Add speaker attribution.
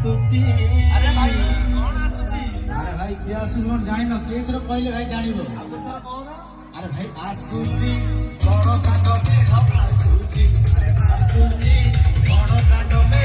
Speaker 1: आसुची
Speaker 2: अरे भाई कौन आसुची
Speaker 1: अरे भाई किए आसुची कौन जानी न के थर कहले भाई जानिबो
Speaker 2: अब तो कौन
Speaker 1: अरे भाई आसुची बड़ कांड में आसुची अरे आसुची बड़ कांड में